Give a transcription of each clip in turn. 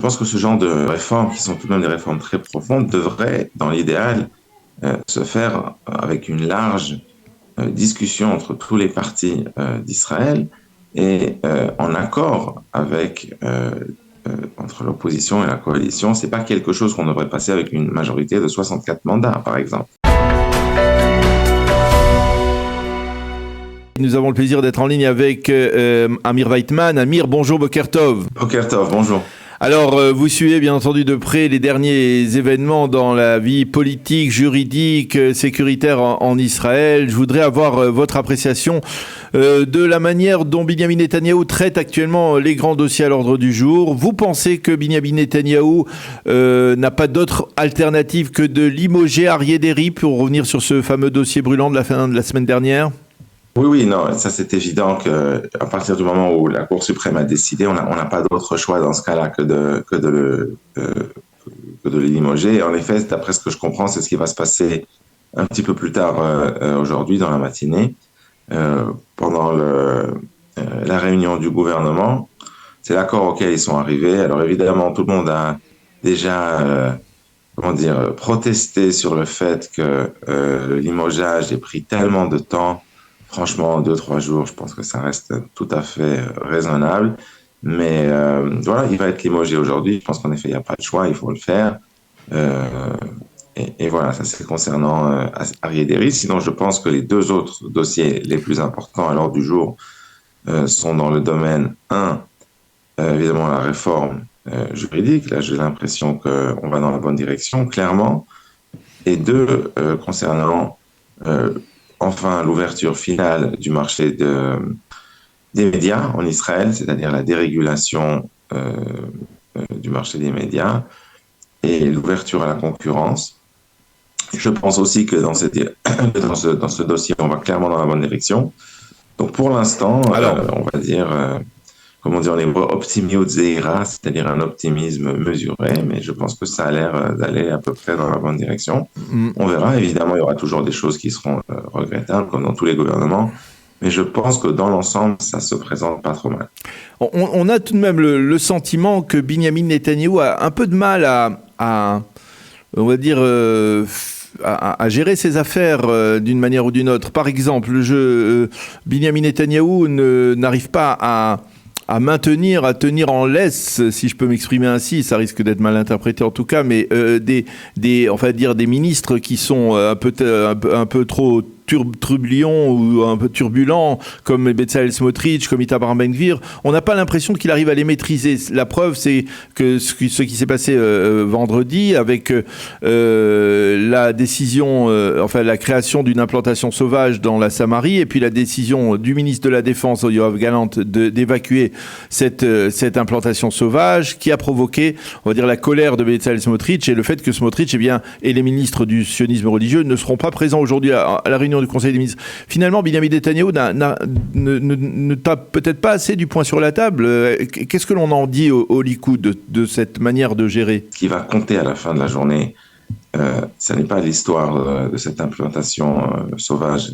Je pense que ce genre de réformes, qui sont tout de même des réformes très profondes, devraient, dans l'idéal, se faire avec une large discussion entre tous les partis d'Israël et en accord avec entre l'opposition et la coalition. C'est pas quelque chose qu'on devrait passer avec une majorité de 64 mandats, par exemple. Nous avons le plaisir d'être en ligne avec Amir Weitman. Amir, bonjour, Boker Tov. Boker Tov, bonjour. Alors, vous suivez bien entendu de près les derniers événements dans la vie politique, juridique, sécuritaire en Israël. Je voudrais avoir votre appréciation de la manière dont Binyamin Netanyahou traite actuellement les grands dossiers à l'ordre du jour. Vous pensez que Binyamin Netanyahou n'a pas d'autre alternative que de limoger Aryeh Deri pour revenir sur ce fameux dossier brûlant de la fin de la semaine dernière ? Oui, non, ça c'est évident qu'à partir du moment où la Cour suprême a décidé, on n'a pas d'autre choix dans ce cas-là que de le limoger. Et en effet, d'après ce que je comprends, c'est ce qui va se passer un petit peu plus tard aujourd'hui, dans la matinée, pendant la réunion du gouvernement. C'est l'accord auquel ils sont arrivés. Alors évidemment, tout le monde a déjà protesté sur le fait que le limogeage ait pris tellement de temps. Franchement, 2-3 jours, je pense que ça reste tout à fait raisonnable. Mais voilà, il va être limogé aujourd'hui. Je pense qu'en effet, il n'y a pas de choix, il faut le faire. Et voilà, ça c'est concernant Aryeh Deri. Sinon, je pense que les deux autres dossiers les plus importants à l'ordre du jour sont dans le domaine 1, évidemment la réforme juridique. Là, j'ai l'impression qu'on va dans la bonne direction, clairement. Et 2, concernant enfin l'ouverture finale du marché des médias en Israël, c'est-à-dire la dérégulation du marché des médias et l'ouverture à la concurrence. Je pense aussi que dans ce dossier, on va clairement dans la bonne direction. Donc pour l'instant, on va dire, comme on dit en hébreu, optimio zeira, c'est-à-dire un optimisme mesuré, mais je pense que ça a l'air d'aller à peu près dans la bonne direction. On verra, évidemment, il y aura toujours des choses qui seront regrettables, comme dans tous les gouvernements, mais je pense que dans l'ensemble, ça se présente pas trop mal. On a tout de même le sentiment que Binyamin Netanyahou a un peu de mal à on va dire, à gérer ses affaires d'une manière ou d'une autre. Par exemple, Binyamin Netanyahou n'arrive pas à maintenir, à tenir en laisse, si je peux m'exprimer ainsi, ça risque d'être mal interprété en tout cas, mais on va dire des ministres qui sont un peu trop turbulents ou un peu turbulents, comme Bezalel Smotrich, comme Itamar Ben-Gvir, on n'a pas l'impression qu'il arrive à les maîtriser. La preuve, c'est que ce qui s'est passé vendredi avec la décision, la création d'une implantation sauvage dans la Samarie, et puis la décision du ministre de la Défense, Yoav Gallant, d'évacuer cette implantation sauvage, qui a provoqué, on va dire, la colère de Bezalel Smotrich et le fait que Smotrich et les ministres du sionisme religieux ne seront pas présents aujourd'hui à la réunion du Conseil des ministres. Finalement, Binyamin Netanyahou ne tape peut-être pas assez du poing sur la table. Qu'est-ce que l'on en dit au Likoud de cette manière de gérer ? Ce qui va compter à la fin de la journée, ce n'est pas l'histoire de cette implantation sauvage,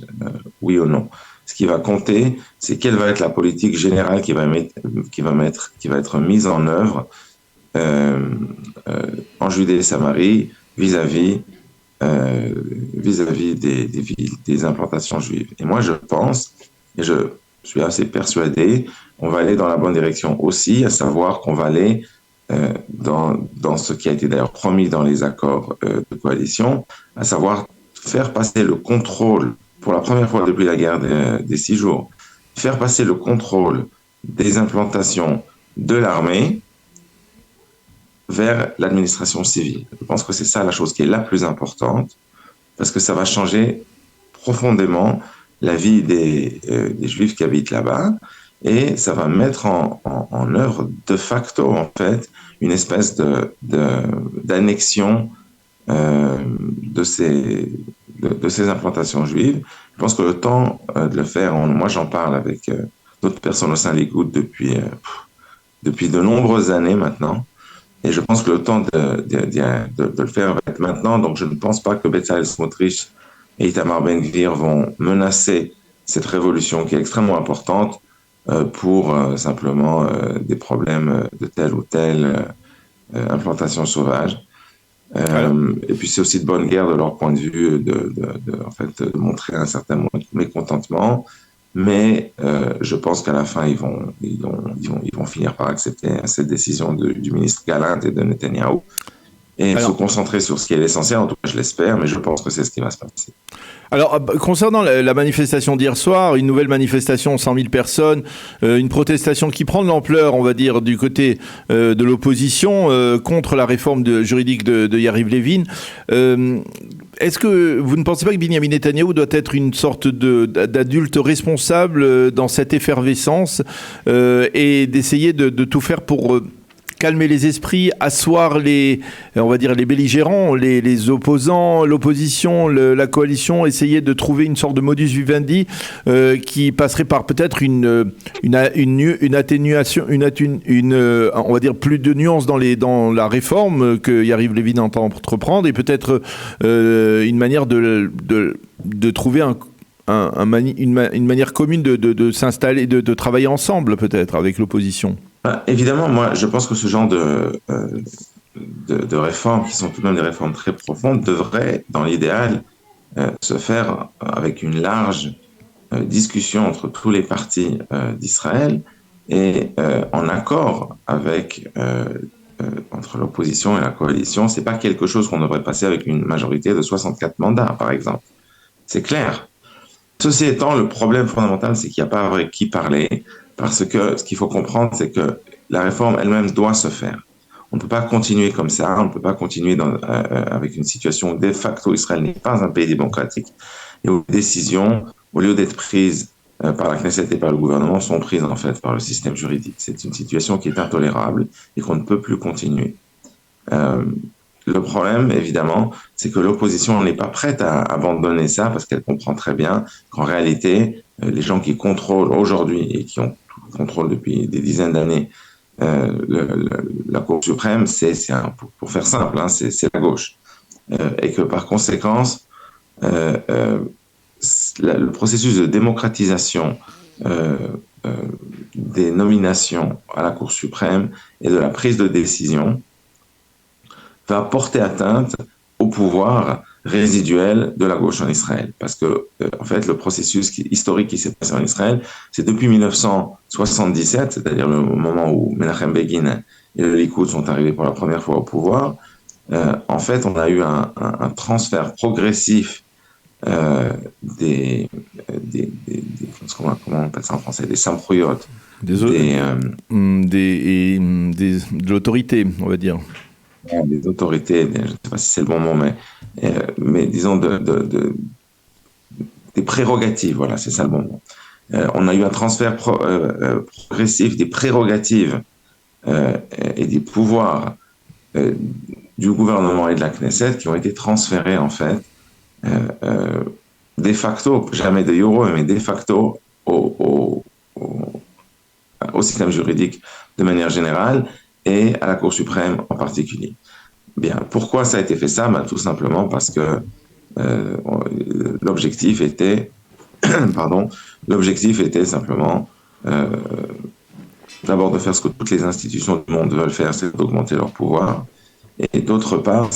oui ou non. Ce qui va compter, c'est quelle va être la politique générale qui va être mise en œuvre en Judée et Samarie vis-à-vis des implantations juives. Et moi, je pense, et je suis assez persuadé, on va aller dans la bonne direction aussi, à savoir qu'on va aller dans ce qui a été d'ailleurs promis dans les accords de coalition, à savoir faire passer le contrôle, pour la première fois depuis la guerre des 6 jours, faire passer le contrôle des implantations de l'armée vers l'administration civile. Je pense que c'est ça la chose qui est la plus importante, parce que ça va changer profondément la vie des Juifs qui habitent là-bas, et ça va mettre en œuvre de facto, en fait, une espèce d'annexion de ces implantations juives. Je pense que le temps de le faire, moi j'en parle avec d'autres personnes au sein de Likoud depuis de nombreuses années maintenant, et je pense que le temps de le faire va être maintenant. Donc je ne pense pas que Bezalel Smotrich et Itamar Ben-Gvir vont menacer cette révolution qui est extrêmement importante pour simplement des problèmes de tel ou tel implantation sauvage. Alors, Et puis c'est aussi de bonne guerre de leur point de vue en fait, de montrer un certain mécontentement. Mais je pense qu'à la fin, ils vont finir par accepter cette décision du ministre Galland et de Netanyahou et se alors, concentrer sur ce qui est l'essentiel. En tout cas, je l'espère, mais je pense que c'est ce qui va se passer. Alors, concernant la manifestation d'hier soir, une nouvelle manifestation, 100 000 personnes, une protestation qui prend de l'ampleur, on va dire, du côté de l'opposition contre la réforme juridique de Yariv Levin. Est-ce que vous ne pensez pas que Binyamin Netanyahou doit être une sorte d'adulte responsable dans cette effervescence et d'essayer de tout faire pour calmer les esprits, asseoir on va dire les belligérants, les opposants, l'opposition, la coalition, essayer de trouver une sorte de modus vivendi qui passerait par peut-être une atténuation, on va dire plus de nuances dans la réforme que Yariv Levin entend entreprendre et peut-être une manière de trouver une manière commune de s'installer, de travailler ensemble peut-être avec l'opposition. Évidemment, moi, je pense que ce genre de réformes, qui sont tout de même des réformes très profondes, devraient, dans l'idéal, se faire avec une large discussion entre tous les partis d'Israël et en accord avec entre l'opposition et la coalition. C'est pas quelque chose qu'on devrait passer avec une majorité de 64 mandats, par exemple. C'est clair. Ceci étant, le problème fondamental, c'est qu'il n'y a pas avec qui parler, parce que ce qu'il faut comprendre, c'est que la réforme elle-même doit se faire. On ne peut pas continuer comme ça, on ne peut pas continuer avec une situation où de facto Israël n'est pas un pays démocratique et où les décisions, au lieu d'être prises par la Knesset et par le gouvernement, sont prises en fait par le système juridique. C'est une situation qui est intolérable et qu'on ne peut plus continuer. Le problème, évidemment, c'est que l'opposition n'est pas prête à abandonner ça parce qu'elle comprend très bien qu'en réalité, les gens qui contrôlent aujourd'hui et qui ont tout le contrôle depuis des dizaines d'années la Cour suprême, pour faire simple, hein, c'est la gauche. Et que par conséquent, le processus de démocratisation des nominations à la Cour suprême et de la prise de décision va porter atteinte au pouvoir résiduel de la gauche en Israël. Parce que, en fait, le processus historique qui s'est passé en Israël, c'est depuis 1977, c'est-à-dire le moment où Menachem Begin et le Likoud sont arrivés pour la première fois au pouvoir. En fait, on a eu un transfert progressif comment on appelle ça en français, des samproyotes. De l'autorité, on va dire. Des autorités, je ne sais pas si c'est le bon mot, mais disons des prérogatives, voilà, c'est ça le bon mot. On a eu un transfert progressif des prérogatives et des pouvoirs du gouvernement et de la Knesset qui ont été transférés en fait de facto, jamais de euro, mais de facto au système juridique de manière générale et à la Cour suprême en particulier. Bien, pourquoi ça a été fait ça? Tout simplement parce que l'objectif était simplement d'abord de faire ce que toutes les institutions du monde veulent faire, c'est d'augmenter leur pouvoir, et d'autre part,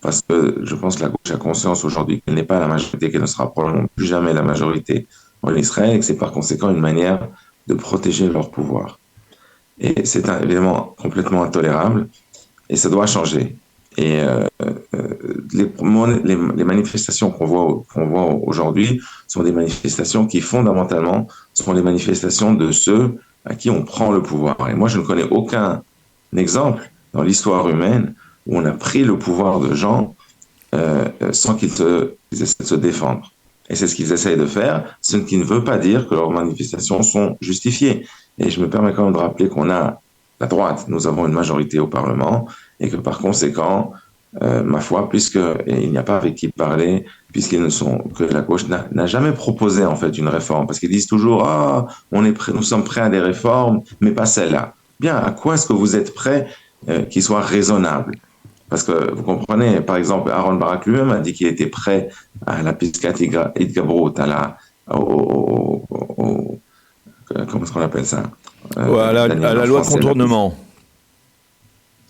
parce que je pense que la gauche a conscience aujourd'hui qu'elle n'est pas la majorité, qu'elle ne sera probablement plus jamais la majorité en Israël, et que c'est par conséquent une manière de protéger leur pouvoir. Et c'est évidemment complètement intolérable, et ça doit changer. Et les manifestations qu'on voit aujourd'hui sont des manifestations qui fondamentalement sont les manifestations de ceux à qui on prend le pouvoir. Et moi, je ne connais aucun exemple dans l'histoire humaine où on a pris le pouvoir de gens sans qu'ils essaient de se défendre. Et c'est ce qu'ils essayent de faire, ce qui ne veut pas dire que leurs manifestations sont justifiées. Et je me permets quand même de rappeler qu'on a la droite, nous avons une majorité au Parlement, et que par conséquent, ma foi, puisqu'il n'y a pas avec qui parler, que la gauche n'a jamais proposé en fait une réforme, parce qu'ils disent toujours nous sommes prêts à des réformes, mais pas celle-là. Bien, à quoi est-ce que vous êtes prêts qui soit raisonnable? Parce que vous comprenez, par exemple, Aaron Barak lui-même a dit qu'il était prêt à la Piskat Idgabrut, comment est-ce qu'on appelle ça? À la loi de contournement.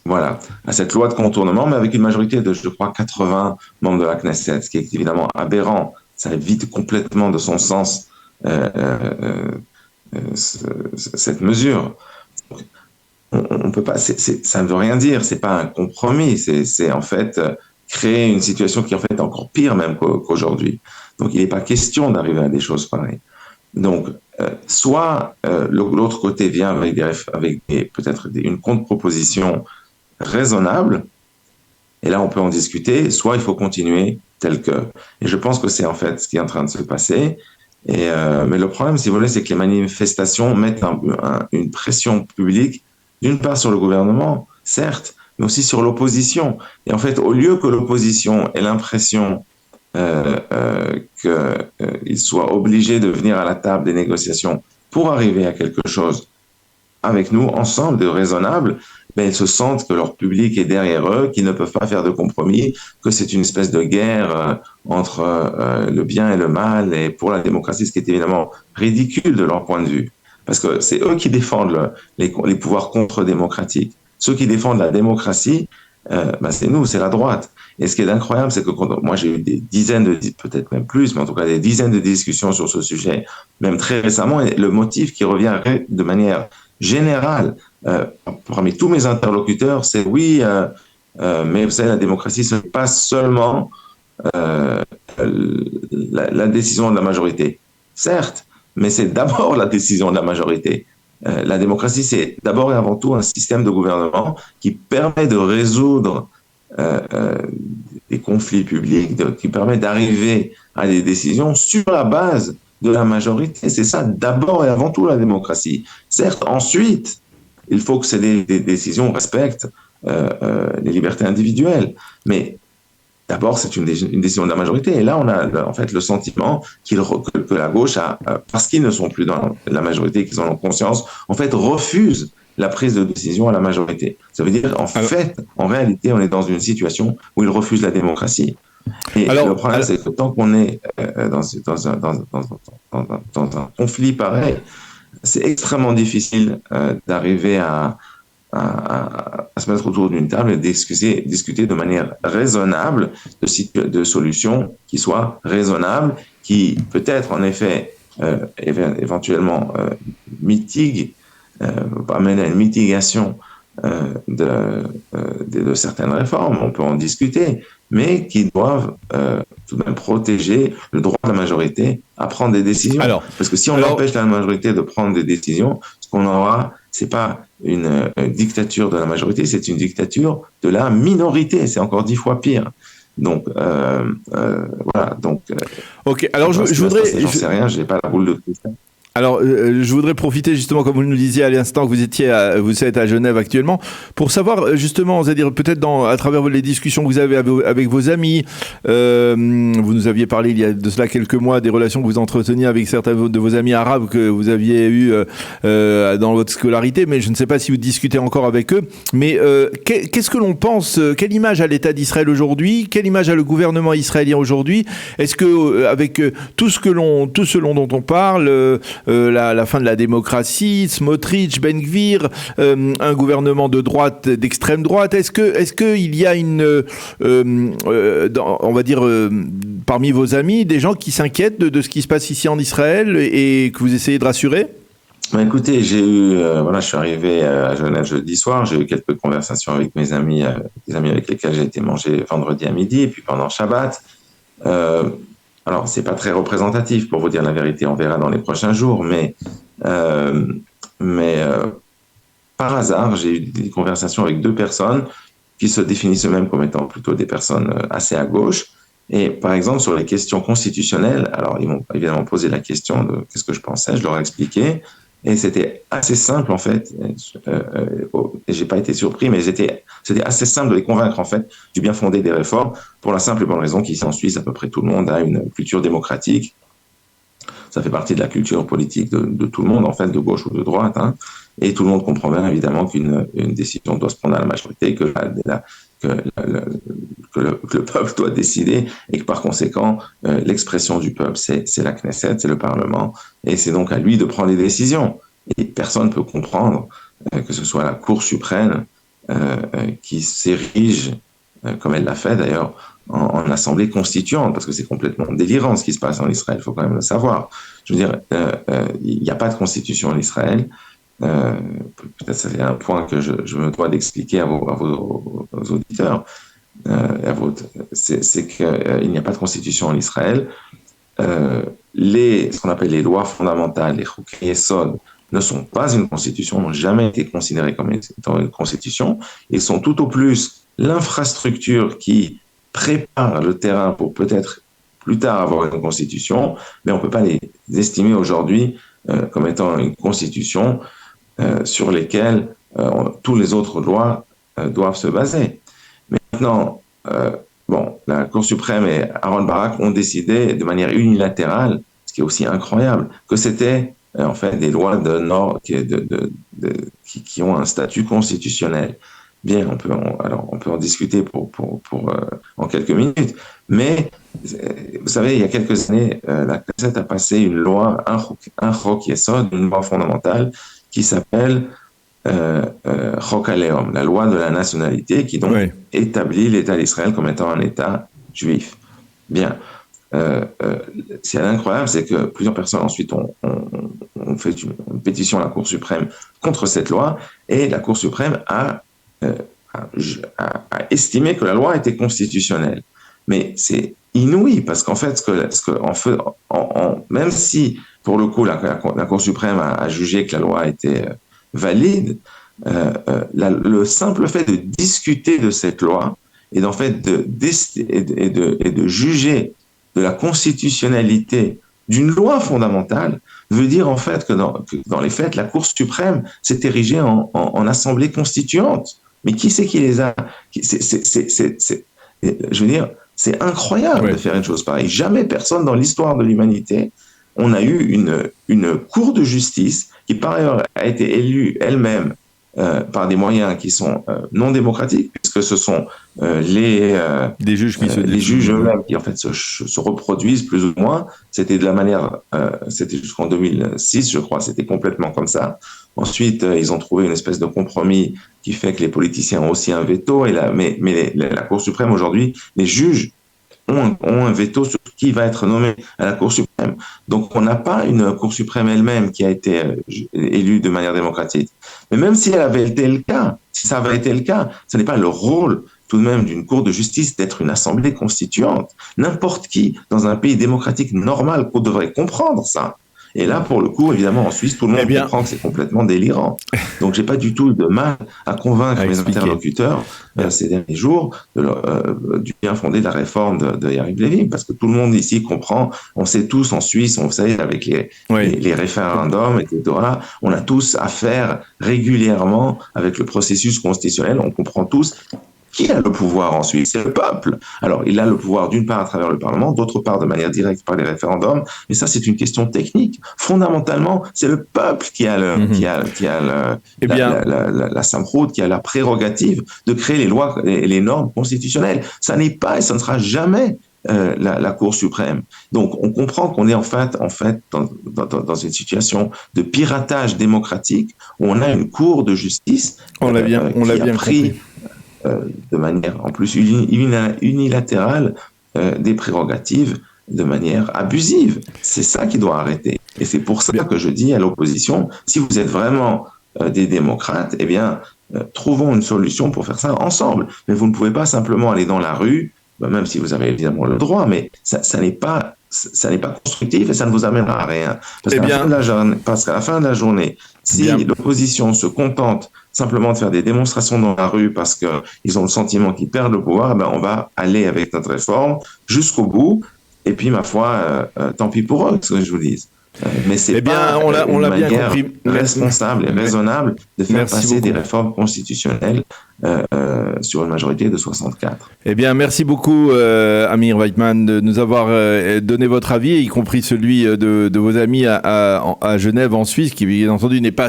voilà, à cette loi de contournement, mais avec une majorité de, je crois, 80 membres de la Knesset, ce qui est évidemment aberrant. Ça vide complètement de son sens euh, euh, cette mesure. On peut pas, ça ne veut rien dire. C'est pas un compromis. C'est en fait créer une situation qui est en fait encore pire même qu'aujourd'hui. Donc il n'est pas question d'arriver à des choses pareilles. Donc soit l'autre côté vient avec peut-être une contre-proposition raisonnable, et là on peut en discuter, soit il faut continuer tel que. Et je pense que c'est en fait ce qui est en train de se passer. Mais le problème, si vous voulez, c'est que les manifestations mettent une pression publique, d'une part sur le gouvernement, certes, mais aussi sur l'opposition. Et en fait, au lieu que l'opposition ait l'impression qu'il soit obligé de venir à la table des négociations pour arriver à quelque chose avec nous, ensemble, de raisonnable, ben, ils se sentent que leur public est derrière eux, qu'ils ne peuvent pas faire de compromis, que c'est une espèce de guerre entre le bien et le mal, et pour la démocratie, ce qui est évidemment ridicule de leur point de vue. Parce que c'est eux qui défendent les pouvoirs contre-démocratiques. Ceux qui défendent la démocratie, ben c'est nous, c'est la droite. Et ce qui est incroyable, c'est que moi j'ai eu des dizaines peut-être même plus, mais en tout cas des dizaines de discussions sur ce sujet, même très récemment, et le motif qui revient de manière générale parmi tous mes interlocuteurs, c'est oui, mais vous savez, la démocratie, ce n'est pas seulement la décision de la majorité. Certes, mais c'est d'abord la décision de la majorité. La démocratie, c'est d'abord et avant tout un système de gouvernement qui permet de résoudre des conflits publics, qui permet d'arriver à des décisions sur la base de la majorité. C'est ça, d'abord et avant tout, la démocratie. Certes, ensuite, il faut que ces décisions respectent les libertés individuelles. Mais d'abord, c'est une décision de la majorité. Et là, on a en fait le sentiment que la gauche, parce qu'ils ne sont plus dans la majorité, qu'ils en ont conscience, en fait, refuse la prise de décision à la majorité. Ça veut dire, en réalité, on est dans une situation où ils refusent la démocratie. Et le problème, c'est que tant qu'on est dans un conflit pareil, c'est extrêmement difficile d'arriver à se mettre autour d'une table et discuter de manière raisonnable de solutions qui soient raisonnables, qui peut-être en effet éventuellement mitiguent, amènent à une mitigation de certaines réformes, on peut en discuter, mais qui doivent tout de même protéger le droit de la majorité à prendre des décisions. Parce que si on empêche la majorité de prendre des décisions, ce qu'on aura, c'est pas une dictature de la majorité, c'est une dictature de la minorité. C'est encore 10 fois pire. Donc voilà. Donc. Ok. Alors je voudrais. J'en sais rien. J'ai pas la boule de cristal. Alors, je voudrais profiter justement, comme vous nous disiez à l'instant, que vous êtes à Genève actuellement, pour savoir justement, c'est-à-dire peut-être à travers les discussions que vous avez avec vos amis, vous nous aviez parlé il y a de cela quelques mois des relations que vous entreteniez avec certains de vos amis arabes que vous aviez eu dans votre scolarité, mais je ne sais pas si vous discutez encore avec eux. Mais qu'est-ce que l'on pense, quelle image a l'État d'Israël aujourd'hui, quelle image a le gouvernement israélien aujourd'hui? Est-ce que avec tout ce dont on parle, la fin de la démocratie, Smotrich, Ben Gvir, un gouvernement de droite, d'extrême droite. Est-ce que il y a on va dire, parmi vos amis, des gens qui s'inquiètent de ce qui se passe ici en Israël et que vous essayez de rassurer? Écoutez, je suis arrivé à Genève jeudi soir, j'ai eu quelques conversations avec mes amis, des amis avec lesquels j'ai été manger vendredi à midi et puis pendant Shabbat. Alors, c'est pas très représentatif pour vous dire la vérité, on verra dans les prochains jours, mais par hasard, j'ai eu des conversations avec deux personnes qui se définissent eux-mêmes comme étant plutôt des personnes assez à gauche. Et par exemple, sur les questions constitutionnelles, alors ils m'ont évidemment posé la question de qu'est-ce que je pensais, je leur ai expliqué, et c'était assez simple en fait. Et j'ai pas été surpris, mais c'était assez simple de les convaincre en fait du bien fondé des réformes, pour la simple et bonne raison qu'ici en Suisse, à peu près tout le monde a une culture démocratique. Ça fait partie de la culture politique de tout le monde, en fait, de gauche ou de droite. Hein. Et tout le monde comprend bien, évidemment, qu'une décision doit se prendre à la majorité, que le peuple doit décider, et que par conséquent, l'expression du peuple, c'est la Knesset, c'est le Parlement, et c'est donc à lui de prendre les décisions. Et personne ne peut comprendre que ce soit la Cour suprême qui s'érige, comme elle l'a fait d'ailleurs, en assemblée constituante, parce que c'est complètement délirant ce qui se passe en Israël, il faut quand même le savoir. Je veux dire, il n'y a pas de constitution en Israël. Peut-être ça c'est un point que je me dois d'expliquer à vos auditeurs. C'est qu'il n'y a pas de constitution en Israël. Ce qu'on appelle les lois fondamentales, les Chokei Yesod, ne sont pas une constitution, n'ont jamais été considérées comme étant une constitution. Ils sont tout au plus l'infrastructure qui prépare le terrain pour peut-être plus tard avoir une constitution, mais on ne peut pas les estimer aujourd'hui comme étant une constitution sur lesquelles tous les autres lois doivent se baser. Maintenant, la Cour suprême et Aaron Barak ont décidé de manière unilatérale, ce qui est aussi incroyable, que c'était en fait des lois de nord qui ont un statut constitutionnel. Bien, on peut en discuter en quelques minutes, mais vous savez, il y a quelques années, la Knesset a passé une loi, un Chok Yesod, une loi fondamentale qui s'appelle Chok HaLeom, la loi de la nationalité, qui donc établit l'État d'Israël comme étant un État juif. Bien. Ce qui est incroyable, c'est que plusieurs personnes ensuite ont fait une pétition à la Cour suprême contre cette loi, et la Cour suprême a estimé que la loi était constitutionnelle. Mais c'est inouï, parce qu'en fait, même si, pour le coup, la Cour suprême a jugé que la loi était valide, le simple fait de discuter de cette loi et d'en fait de juger de la constitutionnalité d'une loi fondamentale veut dire en fait que dans les faits, la Cour suprême s'est érigée en assemblée constituante. Mais qui c'est qui les a? Je veux dire, c'est incroyable de faire une chose pareille. Jamais personne dans l'histoire de l'humanité, on a eu une Cour de justice qui par ailleurs a été élue elle-même par des moyens qui sont non démocratiques, puisque ce sont des juges les juges eux-mêmes qui en fait se reproduisent plus ou moins. C'était de la manière, c'était jusqu'en 2006, je crois, c'était complètement comme ça. Ensuite, ils ont trouvé une espèce de compromis qui fait que les politiciens ont aussi un veto. Mais la Cour suprême aujourd'hui, les juges ont un veto sur qui va être nommé à la Cour suprême. Donc, on n'a pas une Cour suprême elle-même qui a été élue de manière démocratique. Mais même si elle avait été le cas, si ça avait été le cas, ce n'est pas le rôle tout de même d'une Cour de justice d'être une assemblée constituante. N'importe qui, dans un pays démocratique normal, devrait comprendre ça. Et là, pour le coup, évidemment, en Suisse, tout le monde comprend que c'est complètement délirant. Donc, j'ai pas du tout de mal à convaincre mes interlocuteurs ces derniers jours du bien fondé de la réforme de Yariv Levin, parce que tout le monde ici comprend. On sait tous en Suisse, on sait avec les référendums, etc. On a tous affaire régulièrement avec le processus constitutionnel. On comprend tous. Qui a le pouvoir en Suisse? C'est le peuple. Alors, il a le pouvoir d'une part à travers le Parlement, d'autre part de manière directe par les référendums. Mais ça, c'est une question technique. Fondamentalement, c'est le peuple qui a la samroute, qui a la prérogative de créer les lois et les normes constitutionnelles. Ça n'est pas et ça ne sera jamais la Cour suprême. Donc, on comprend qu'on est en fait dans une situation de piratage démocratique où on a une Cour de justice on l'a bien compris. De manière en plus unilatérale des prérogatives de manière abusive. C'est ça qui doit arrêter. Et c'est pour ça que je dis à l'opposition, si vous êtes vraiment des démocrates, eh bien, trouvons une solution pour faire ça ensemble. Mais vous ne pouvez pas simplement aller dans la rue, même si vous avez évidemment le droit, mais ça n'est pas constructif et ça ne vous amènera à rien. Parce qu'à la fin de la journée, si l'opposition se contente simplement de faire des démonstrations dans la rue parce qu'ils ont le sentiment qu'ils perdent le pouvoir, on va aller avec notre réforme jusqu'au bout. Et puis, ma foi, tant pis pour eux, ce que je vous dis. Mais c'est on l'a bien compris. Responsable et raisonnable de faire passer des réformes constitutionnelles sur une majorité de 64. Eh bien, merci beaucoup, Amir Weitman, de nous avoir donné votre avis, y compris celui de vos amis à Genève, en Suisse, qui, bien entendu, n'est pas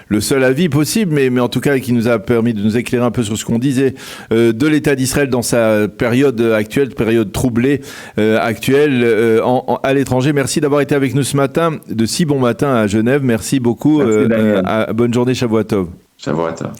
le seul avis possible, mais en tout cas, qui nous a permis de nous éclairer un peu sur ce qu'on disait de l'État d'Israël dans sa période actuelle, période troublée actuelle à l'étranger. Merci d'avoir été avec nous ce matin, de si bon matin à Genève. Merci beaucoup. Merci, bonne journée, Shavuot Tov. Shavuot Tov.